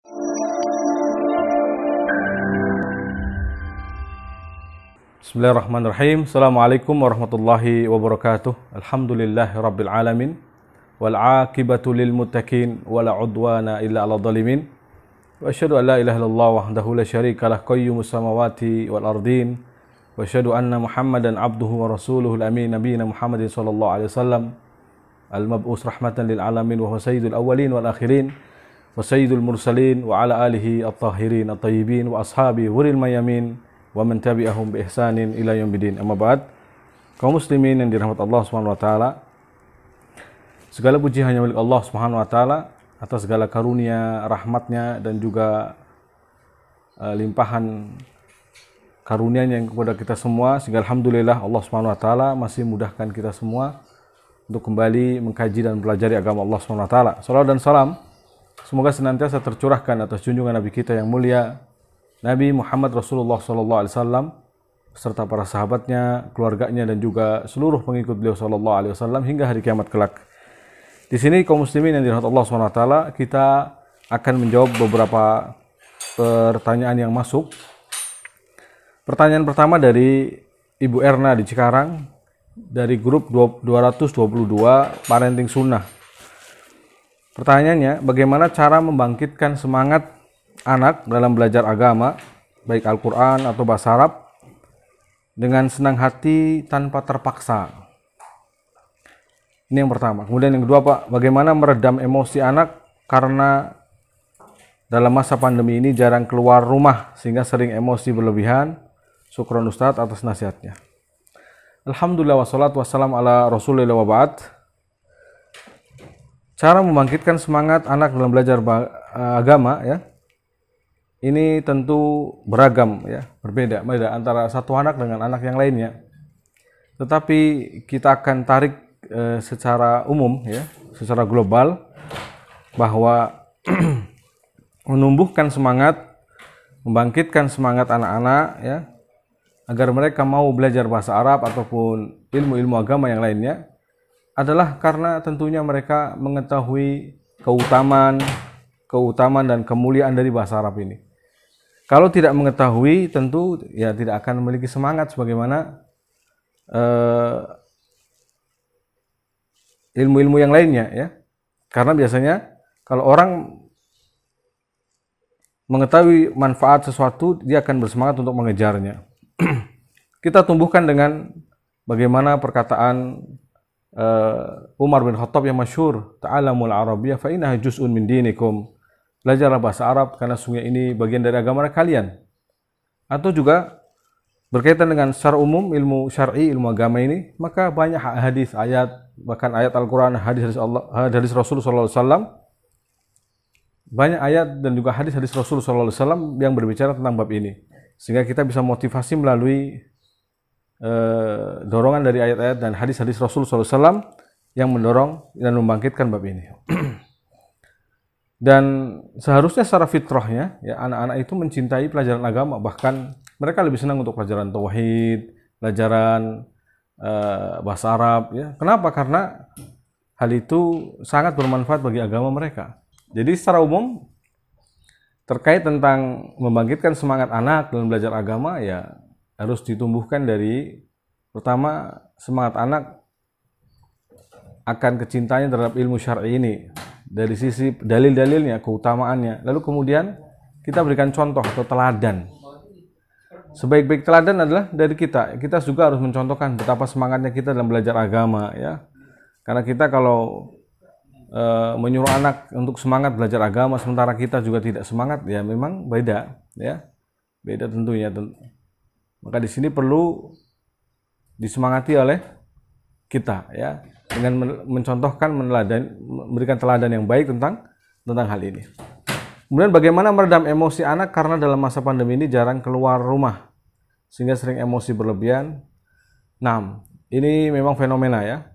Bismillahirrahmanirrahim. Assalamualaikum warahmatullahi wabarakatuh. Alhamdulillahi rabbil alamin. Wal aqibatu lil muttaqin wala udwana illa 'alal zalimin. Wa asyhadu an la ilaha illallah wahdahu la syarika lah qayyumus samawati wal ardin. Wa asyhadu anna Muhammadan abduhu wa rasuluhul amin nabiyina Muhammadin sallallahu alaihi wasallam. Al-mab'us rahmatan lil alamin wa huwa sayyidul awwalin wal akhirin wa sayyidul mursalin wa ala alihi at-tahirin at-tayyibin wa ashabi ghuril mayamin wa man tabi'ahum bi ihsanin ila yaumil amma ba'd. Kaum muslimin yang dirahmati Allah Subhanahu wa taala, segala puji hanya milik Allah Subhanahu wa taala atas segala karunia, rahmatnya dan juga limpahan karunia-Nya yang kepada kita semua, sehingga alhamdulillah Allah Subhanahu wa taala masih mudahkan kita semua untuk kembali mengkaji dan pelajari agama Allah Subhanahu wa taala. Salawat dan salam semoga senantiasa tercurahkan atas junjungan Nabi kita yang mulia Nabi Muhammad Rasulullah sallallahu alaihi wasallam serta para sahabatnya, keluarganya dan juga seluruh pengikut beliau sallallahu alaihi wasallam hingga hari kiamat kelak. Di sini kaum muslimin yang dirahmati Allah Subhanahu wa taala, kita akan menjawab beberapa pertanyaan yang masuk. Pertanyaan pertama dari Ibu Erna di Cikarang dari grup 222 Parenting Sunnah. Pertanyaannya, bagaimana cara membangkitkan semangat anak dalam belajar agama, baik Al-Quran atau bahasa Arab, dengan senang hati tanpa terpaksa? Ini yang pertama. Kemudian yang kedua, Pak, bagaimana meredam emosi anak karena dalam masa pandemi ini jarang keluar rumah sehingga sering emosi berlebihan? Syukron Ustadz atas nasihatnya. Alhamdulillah wassalatu wassalamu ala Rasulillah wa ba'd. Cara membangkitkan semangat anak dalam belajar agama, ya, ini tentu beragam, ya, berbeda antara satu anak dengan anak yang lainnya. Tetapi kita akan tarik secara umum, ya, secara global, bahwa menumbuhkan semangat, membangkitkan semangat anak-anak, ya, agar mereka mau belajar bahasa Arab ataupun ilmu-ilmu agama yang lainnya, adalah karena tentunya mereka mengetahui keutamaan dan kemuliaan dari bahasa Arab ini. Kalau tidak mengetahui, tentu ya tidak akan memiliki semangat sebagaimana ilmu-ilmu yang lainnya, ya. Karena biasanya kalau orang mengetahui manfaat sesuatu, dia akan bersemangat untuk mengejarnya. Kita tumbuhkan dengan bagaimana perkataan Umar bin Khattab yang masyhur, ta'alamul arabiyyah fa innaha juz'un min dinikum. Belajarlah bahasa Arab karena sungguh ini bagian dari agama kalian. Atau juga berkaitan dengan secara umum ilmu syar'i, ilmu agama ini, maka banyak hadis, ayat, bahkan ayat Al-Qur'an, hadis Rasul sallallahu alaihi wasallam. Banyak ayat dan juga hadis Rasul sallallahu alaihi wasallam yang berbicara tentang bab ini. Sehingga kita bisa motivasi melalui dorongan dari ayat-ayat dan hadis Rasul sallallahu alaihi wasallam yang mendorong dan membangkitkan bab ini. Dan seharusnya secara fitrahnya, ya, anak-anak itu mencintai pelajaran agama, bahkan mereka lebih senang untuk pelajaran tauhid, pelajaran bahasa Arab, ya. Kenapa? Karena hal itu sangat bermanfaat bagi agama mereka. Jadi secara umum terkait tentang membangkitkan semangat anak dalam belajar agama, ya harus ditumbuhkan dari pertama semangat anak akan kecintanya terhadap ilmu syar'i ini dari sisi dalil-dalilnya, keutamaannya. Lalu kemudian kita berikan contoh atau teladan. Sebaik-baik teladan adalah dari kita. Kita juga harus mencontohkan betapa semangatnya kita dalam belajar agama, ya. Karena kita kalau menyuruh anak untuk semangat belajar agama sementara kita juga tidak semangat, ya memang beda, ya. Beda tentunya. Maka di sini perlu disemangati oleh kita, ya, dengan mencontohkan, memberikan teladan yang baik tentang hal ini. Kemudian bagaimana meredam emosi anak karena dalam masa pandemi ini jarang keluar rumah sehingga sering emosi berlebihan. Nah, ini memang fenomena, ya.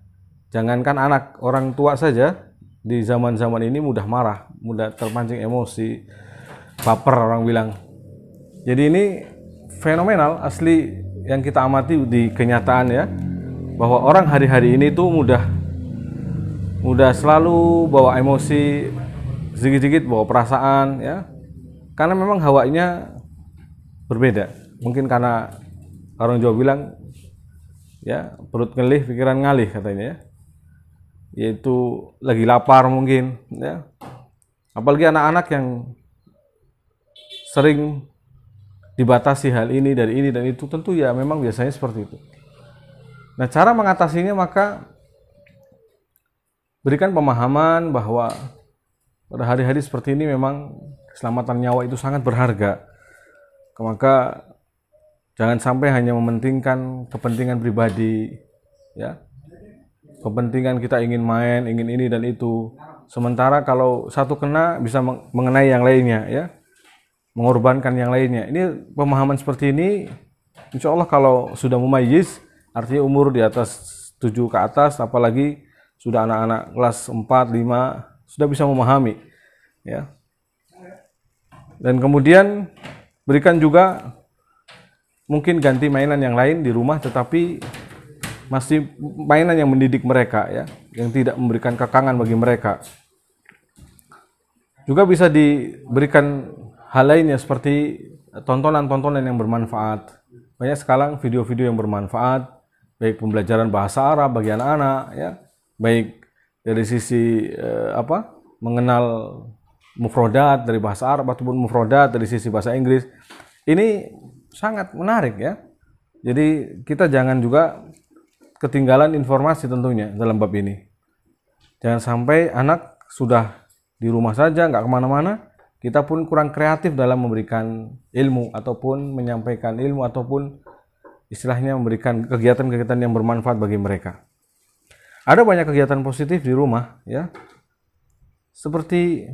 Jangankan anak, orang tua saja di zaman-zaman ini mudah marah, mudah terpancing emosi, baper orang bilang. Jadi ini fenomenal asli yang kita amati di kenyataan, ya, bahwa orang hari-hari ini tuh mudah selalu bawa emosi, sedikit-sedikit bawa perasaan, ya. karena memang hawanya berbeda. Mungkin karena orang Jawa bilang ya perut ngelih pikiran ngalih katanya ya, yaitu lagi lapar mungkin ya, apalagi anak-anak yang sering dibatasi hal ini dari ini dan itu, tentu ya memang biasanya seperti itu. Nah, cara mengatasinya maka berikan pemahaman bahwa pada hari-hari seperti ini memang keselamatan nyawa itu sangat berharga. Maka jangan sampai hanya mementingkan kepentingan pribadi, ya. Kepentingan kita ingin main, ingin ini dan itu. Sementara kalau satu kena bisa mengenai yang lainnya, ya, mengorbankan yang lainnya. Ini pemahaman seperti ini, insya Allah kalau sudah mumayyiz, artinya umur di atas 7 ke atas, apalagi sudah anak-anak kelas 4, 5, sudah bisa memahami, ya. Dan kemudian berikan juga mungkin ganti mainan yang lain di rumah, tetapi masih mainan yang mendidik mereka, ya, yang tidak memberikan kekangan bagi mereka. Juga bisa diberikan hal lainnya seperti tontonan-tontonan yang bermanfaat. Banyak sekarang video-video yang bermanfaat, baik pembelajaran bahasa Arab bagi anak-anak, ya, baik dari sisi mengenal mufrodat dari bahasa Arab ataupun mufrodat dari sisi bahasa Inggris. Ini sangat menarik, ya. Jadi kita jangan juga ketinggalan informasi tentunya dalam bab ini. Jangan sampai anak sudah di rumah saja, nggak kemana-mana, kita pun kurang kreatif dalam memberikan ilmu ataupun menyampaikan ilmu ataupun istilahnya memberikan kegiatan-kegiatan yang bermanfaat bagi mereka. Ada banyak kegiatan positif di rumah, ya, seperti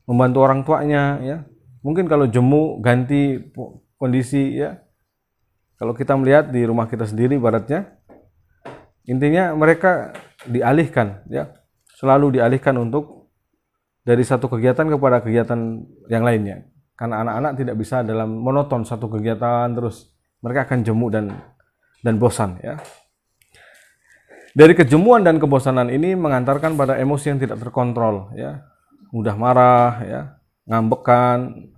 membantu orang tuanya, ya. Mungkin kalau jemu ganti kondisi, ya. Kalau kita melihat di rumah kita sendiri baratnya, intinya mereka dialihkan, ya, selalu dialihkan untuk dari satu kegiatan kepada kegiatan yang lainnya. Karena anak-anak tidak bisa dalam monoton satu kegiatan terus, mereka akan jemu dan bosan, ya. Dari kejemuan dan kebosanan ini mengantarkan pada emosi yang tidak terkontrol, ya, mudah marah, ya, ngambekan,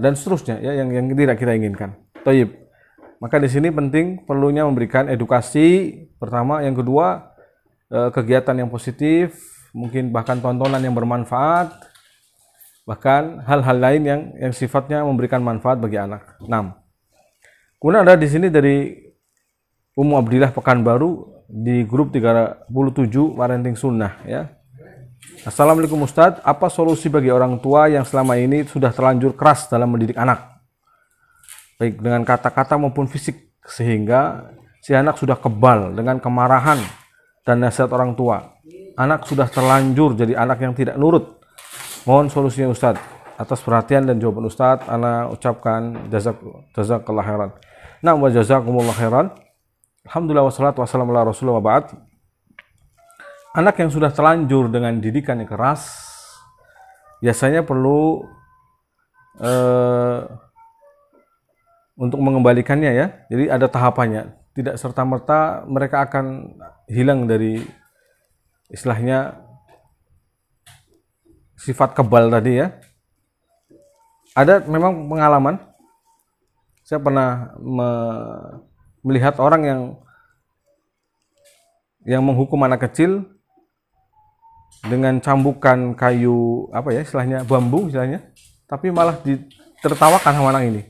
dan seterusnya, ya, yang tidak kita inginkan. Taib. Maka di sini penting perlunya memberikan edukasi pertama, yang kedua kegiatan yang positif, mungkin bahkan tontonan yang bermanfaat, bahkan hal-hal lain yang sifatnya memberikan manfaat bagi anak. 6. Kemudian ada di sini dari Ummu Abdillah Pekanbaru di grup 37 Parenting Sunnah, ya. Assalamualaikum Ustadz, apa solusi bagi orang tua yang selama ini sudah terlanjur keras dalam mendidik anak, baik dengan kata-kata maupun fisik, sehingga si anak sudah kebal dengan kemarahan dan nasihat orang tua. Anak sudah terlanjur jadi anak yang tidak nurut. Mohon solusinya Ustadz. Atas perhatian dan jawaban Ustadz, ana ucapkan jazakallah khairan. Nah, wa jazakumullah khairan. Alhamdulillah wassalatu wassalamu ala Rasulullah wa ba'd. Anak yang sudah terlanjur dengan didikan yang keras biasanya perlu untuk mengembalikannya, ya. Jadi ada tahapannya. Tidak serta-merta mereka akan hilang dari istilahnya sifat kebal tadi, ya. Ada memang pengalaman. Saya pernah melihat orang yang menghukum anak kecil dengan cambukan kayu, istilahnya bambu istilahnya, tapi malah ditertawakan sama anak ini.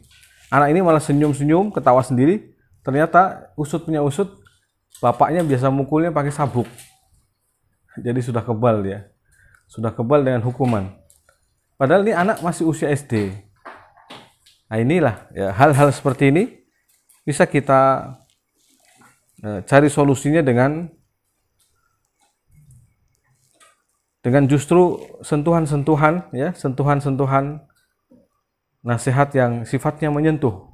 Anak ini malah senyum-senyum, ketawa sendiri. Ternyata usut punya usut, bapaknya biasa mukulnya pakai sabuk. Jadi sudah kebal dia. Sudah kebal dengan hukuman. Padahal ini anak masih usia SD. Nah, inilah, ya, hal-hal seperti ini bisa kita cari solusinya dengan justru sentuhan-sentuhan, ya, sentuhan-sentuhan nasihat yang sifatnya menyentuh.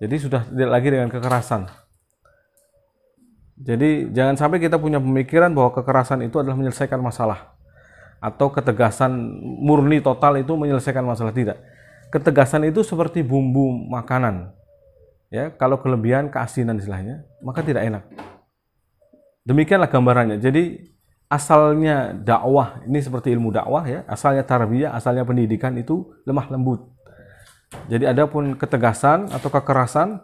Jadi sudah tidak lagi dengan kekerasan. Jadi jangan sampai kita punya pemikiran bahwa kekerasan itu adalah menyelesaikan masalah, atau ketegasan murni total itu menyelesaikan masalah. Tidak. Ketegasan itu seperti bumbu makanan, ya. Kalau kelebihan keasinan istilahnya, maka tidak enak. Demikianlah gambarannya. Jadi asalnya dakwah ini seperti ilmu dakwah ya, asalnya tarbiyah, asalnya pendidikan itu lemah lembut. Jadi adapun ketegasan atau kekerasan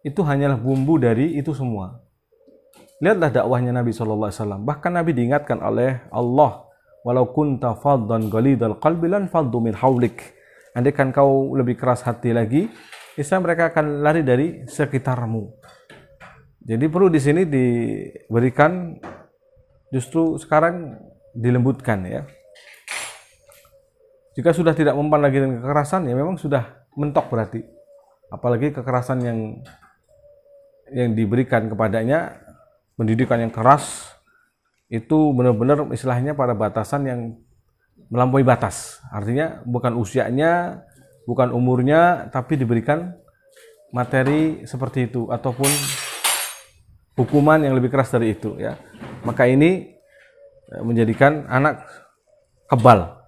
itu hanyalah bumbu dari itu semua. Lihatlah dakwahnya Nabi SAW. Bahkan Nabi diingatkan oleh Allah, walau kunta faddan ghalidhal qalbi lan faddu min haulik. Andaikan kau lebih keras hati lagi, niscaya mereka akan lari dari sekitarmu. Jadi perlu di sini diberikan, justru sekarang dilembutkan ya. Jika sudah tidak mempan lagi dengan kekerasan, ya memang sudah mentok berarti. Apalagi kekerasan yang diberikan kepadanya, pendidikan yang keras, itu benar-benar istilahnya pada batasan yang melampaui batas. Artinya bukan usianya, bukan umurnya, tapi diberikan materi seperti itu ataupun hukuman yang lebih keras dari itu ya. Maka ini menjadikan anak kebal.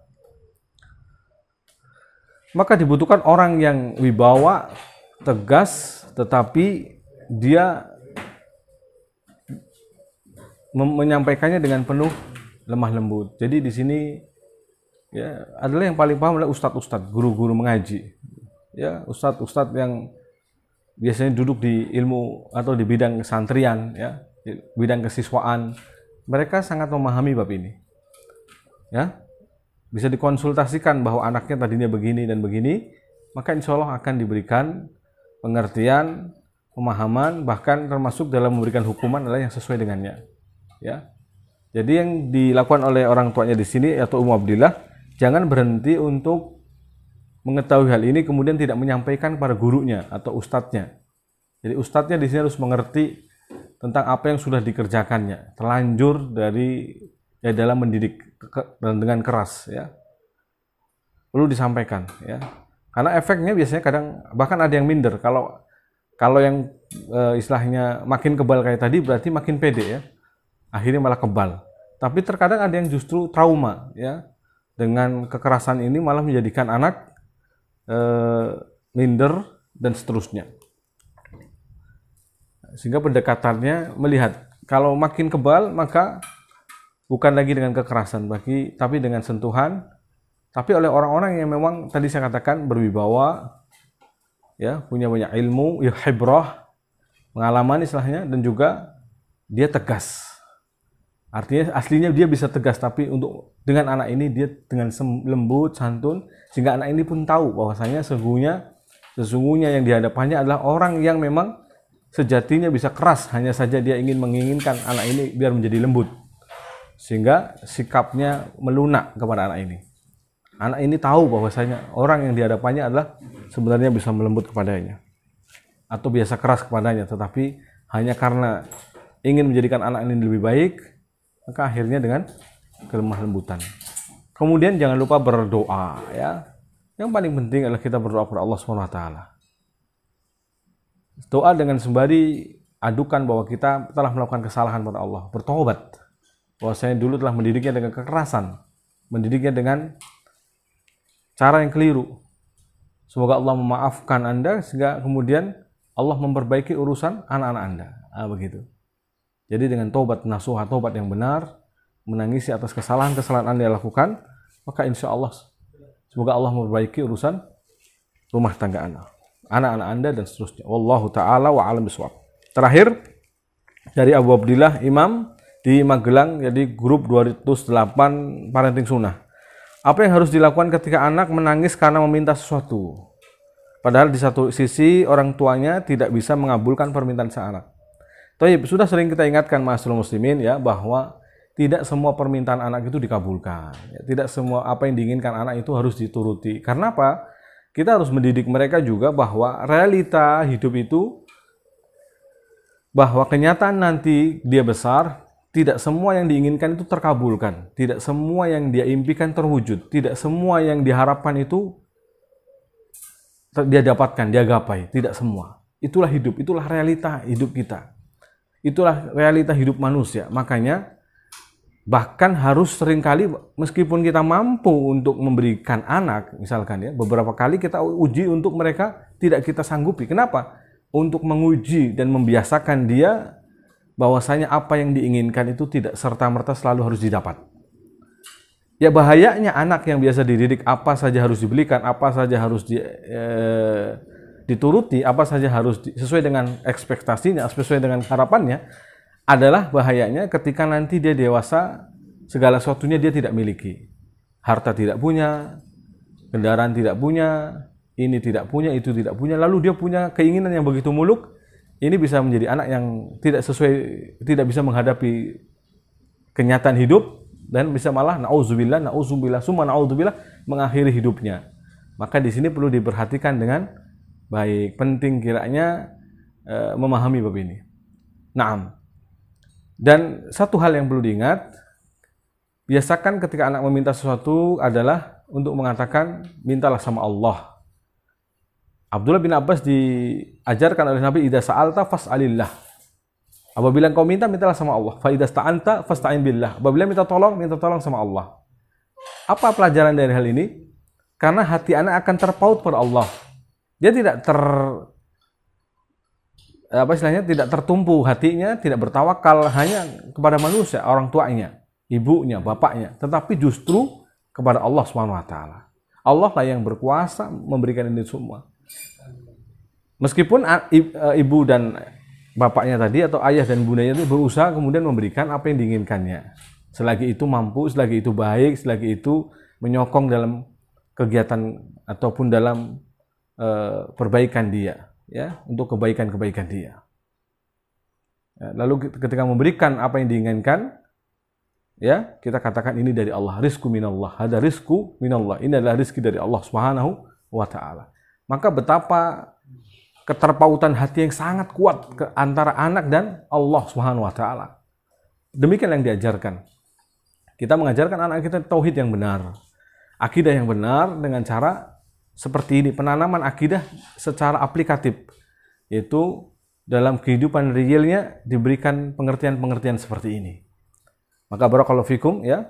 Maka dibutuhkan orang yang wibawa, tegas, tetapi dia menyampaikannya dengan penuh lemah lembut. Jadi di sini ya adalah yang paling paham adalah ustadz-ustadz, guru-guru mengaji. Ya, ustadz-ustadz yang biasanya duduk di ilmu atau di bidang kesantrian ya, di bidang kesiswaan. Mereka sangat memahami bab ini. Ya. Bisa dikonsultasikan bahwa anaknya tadinya begini dan begini, maka insya Allah akan diberikan pengertian, pemahaman, bahkan termasuk dalam memberikan hukuman adalah yang sesuai dengannya. Ya, jadi yang dilakukan oleh orang tuanya di sini atau Ummu Abdillah, jangan berhenti untuk mengetahui hal ini kemudian tidak menyampaikan pada gurunya atau ustadznya. Jadi ustadznya di sini harus mengerti tentang apa yang sudah dikerjakannya, terlanjur dari ya dalam mendidik dengan keras ya, perlu disampaikan ya, karena efeknya biasanya kadang bahkan ada yang minder. Kalau yang istilahnya makin kebal kayak tadi berarti makin pede ya, akhirnya malah kebal. Tapi terkadang ada yang justru trauma ya, dengan kekerasan ini malah menjadikan anak minder dan seterusnya. Sehingga pendekatannya melihat kalau makin kebal maka bukan lagi dengan kekerasan, tapi dengan sentuhan, tapi oleh orang-orang yang memang tadi saya katakan berwibawa, ya punya banyak ilmu, ya hibrah, pengalaman istilahnya, dan juga dia tegas. Artinya aslinya dia bisa tegas, tapi dengan anak ini dia dengan lembut, santun, sehingga anak ini pun tahu bahwasanya sesungguhnya yang dihadapannya adalah orang yang memang sejatinya bisa keras, hanya saja dia menginginkan anak ini biar menjadi lembut. Sehingga sikapnya melunak kepada anak ini. Anak ini tahu bahwasanya orang yang dihadapannya adalah sebenarnya bisa melembut kepadanya atau biasa keras kepadanya, tetapi hanya karena ingin menjadikan anak ini lebih baik, maka akhirnya dengan kelemah lembutan. Kemudian jangan lupa berdoa ya. Yang paling penting adalah kita berdoa kepada Allah SWT. Doa dengan sembari adukan bahwa kita telah melakukan kesalahan pada Allah, bertobat. Bahwasanya dulu telah mendidiknya dengan kekerasan, mendidiknya dengan cara yang keliru. Semoga Allah memaafkan Anda sehingga kemudian Allah memperbaiki urusan anak-anak Anda. Begitu. Jadi dengan tobat nasuha, tobat yang benar, menangisi atas kesalahan-kesalahan Anda yang lakukan, maka insya Allah semoga Allah memperbaiki urusan rumah tangga Anda, anak-anak Anda dan seterusnya. Wallahu taala wa a'lam bishawab. Terakhir dari Abu Abdillah Imam di Magelang, jadi grup 208 parenting sunnah. Apa yang harus dilakukan ketika anak menangis karena meminta sesuatu? Padahal di satu sisi orang tuanya tidak bisa mengabulkan permintaan sang anak. Tapi sudah sering kita ingatkan ma'asyiral muslimin ya, bahwa tidak semua permintaan anak itu dikabulkan. Ya, tidak semua apa yang diinginkan anak itu harus dituruti. Karena apa? Kita harus mendidik mereka juga bahwa realita hidup itu, bahwa kenyataan nanti dia besar, tidak semua yang diinginkan itu terkabulkan. Tidak semua yang dia impikan terwujud. Tidak semua yang diharapkan itu dia dapatkan, dia gapai. Tidak semua. Itulah hidup, itulah realita hidup kita. Itulah realita hidup manusia. Makanya bahkan harus seringkali meskipun kita mampu untuk memberikan anak, misalkan ya, beberapa kali kita uji untuk mereka tidak kita sanggupi. Kenapa? Untuk menguji dan membiasakan dia bahwasanya apa yang diinginkan itu tidak serta-merta selalu harus didapat. Ya bahayanya anak yang biasa dididik apa saja harus dibelikan, apa saja harus dituruti, apa saja harus sesuai dengan ekspektasinya, sesuai dengan harapannya, adalah bahayanya ketika nanti dia dewasa, segala sesuatunya dia tidak miliki. Harta tidak punya, kendaraan tidak punya, ini tidak punya, itu tidak punya, lalu dia punya keinginan yang begitu muluk. Ini bisa menjadi anak yang tidak sesuai, tidak bisa menghadapi kenyataan hidup, dan bisa malah nauzubillah, summa nauzubillah, mengakhiri hidupnya. Maka di sini perlu diperhatikan dengan baik, penting kiranya memahami bab ini. Naam. Dan satu hal yang perlu diingat, biasakan ketika anak meminta sesuatu adalah untuk mengatakan mintalah sama Allah. Abdullah bin Abbas diajarkan oleh Nabi, idza sa'alta fas'alillah. Apabila engkau minta, mintalah sama Allah. Fa idza sta'anta fasta'in billah. Apabila minta tolong sama Allah. Apa pelajaran dari hal ini? Karena hati anak akan terpaut pada Allah. Dia tidak tidak tertumpu hatinya, tidak bertawakal hanya kepada manusia, orang tuanya, ibunya, bapaknya, tetapi justru kepada Allah Subhanahu wa taala. Allah lah yang berkuasa memberikan ini semua. Meskipun ibu dan bapaknya tadi atau ayah dan bundanya itu berusaha kemudian memberikan apa yang diinginkannya. Selagi itu mampu, selagi itu baik, selagi itu menyokong dalam kegiatan ataupun dalam perbaikan dia, ya, untuk kebaikan-kebaikan dia. Lalu ketika memberikan apa yang diinginkan, ya, kita katakan ini dari Allah, rizku minallah, ada rizku minallah, ini adalah rizki dari Allah Subhanahu wa taala. Maka betapa keterpautan hati yang sangat kuat ke antara anak dan Allah Subhanahu wa taala. Demikian yang diajarkan. Kita mengajarkan anak kita tauhid yang benar, akidah yang benar dengan cara seperti ini, penanaman akidah secara aplikatif, yaitu dalam kehidupan realnya diberikan pengertian-pengertian seperti ini. Maka barakallahu fikum, ya,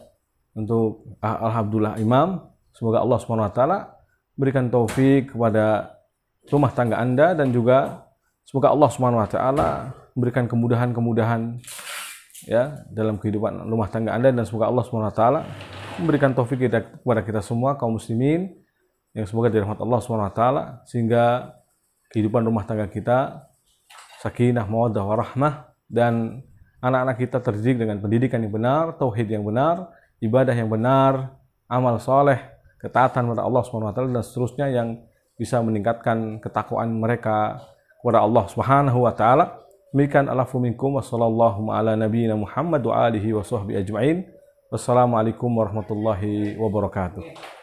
untuk alhamdulillah Imam, semoga Allah Subhanahu wa taala berikan taufik kepada rumah tangga Anda, dan juga semoga Allah Subhanahu wa taala memberikan kemudahan-kemudahan, ya, dalam kehidupan rumah tangga Anda, dan semoga Allah Subhanahu wa taala memberikan taufik kepada kita semua kaum muslimin yang semoga dirahmati Allah Subhanahu wa taala, sehingga kehidupan rumah tangga kita sakinah, mawaddah, warahmah, dan anak-anak kita terdidik dengan pendidikan yang benar, tauhid yang benar, ibadah yang benar, amal soleh, ketaatan kepada Allah Subhanahu wa taala, dan seterusnya yang bisa meningkatkan ketakwaan mereka kepada Allah Subhanahu wa taala. Demikian alafu minkum wa sallallahu ala nabiyyina Muhammad wa alihi wa sahbihi ajma'in. Wassalamualaikum warahmatullahi wabarakatuh.